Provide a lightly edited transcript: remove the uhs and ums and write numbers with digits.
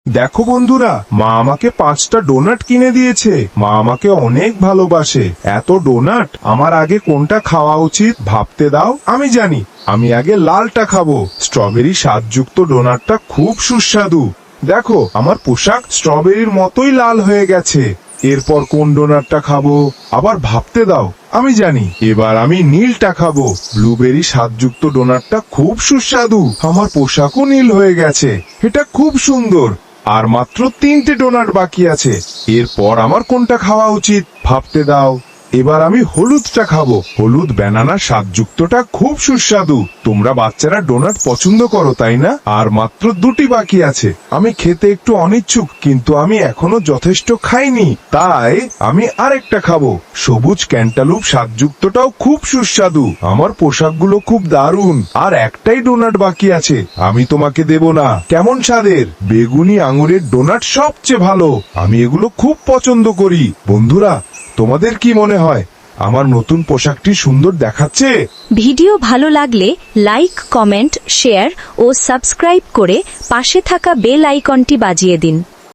দেখো বন্ধুরা, মা আমাকে 5টা ডোনাট কিনে দিয়েছে। মা আমাকে অনেক ভালোবাসে। এত ডোনাট আমার আগে কোনটা খাওয়া উচিত ভাবতে দাও। আমি জানি, আমি আগে লালটা খাবো। স্ট্রবেরি স্বাদযুক্ত ডোনাটটা খুব সুস্বাদু। দেখো, আমার পোশাক স্ট্রবেরির মতোই লাল হয়ে গেছে। এরপর কোন ডোনাটটা খাবো আবার ভাবতে দাও। আমি জানি, এবার আমি নীলটা খাবো। ব্লুবেরি স্বাদযুক্ত ডোনাটটা খুব সুস্বাদু। আমার পোশাকও নীল হয়ে গেছে। এটা খুব সুন্দর। আর মাত্র 3টে ডোনাট বাকি আছে। এরপর আমার কোনটা খাওয়া উচিত ভাবতে দাও। এবার আমি হলুদটা খাবো। হলুদ ব্যানানা স্বাদযুক্তটা খুব সুস্বাদু। তোমরা বাচ্চারা ডোনাট পছন্দ করো, তাই না? আর মাত্র 2টি বাকি আছে। আমি খেতে একটু অনিচ্ছুক, কিন্তু আমি এখনো যথেষ্ট খাইনি, তাই আমি আরেকটা খাবো। সবুজ ক্যান্টালুপ স্বাদযুক্তটাও খুব সুস্বাদু। আমার পোশাকগুলো খুব দারুণ। আর একটাই ডোনাট বাকি আছে, আমি তোমাকে দেব না। কেমন স্বাদের? বেগুনি আঙুরের ডোনাট সবচেয়ে ভালো। আমি এগুলো খুব পছন্দ করি। বন্ধুরা, তোমাদের কি মনে হয় আমার নতুন পোশাকটি সুন্দর দেখাচ্ছে? ভিডিও ভালো লাগলে লাইক, কমেন্ট, শেয়ার ও সাবস্ক্রাইব করে পাশে থাকা বেল আইকনটি বাজিয়ে দিন।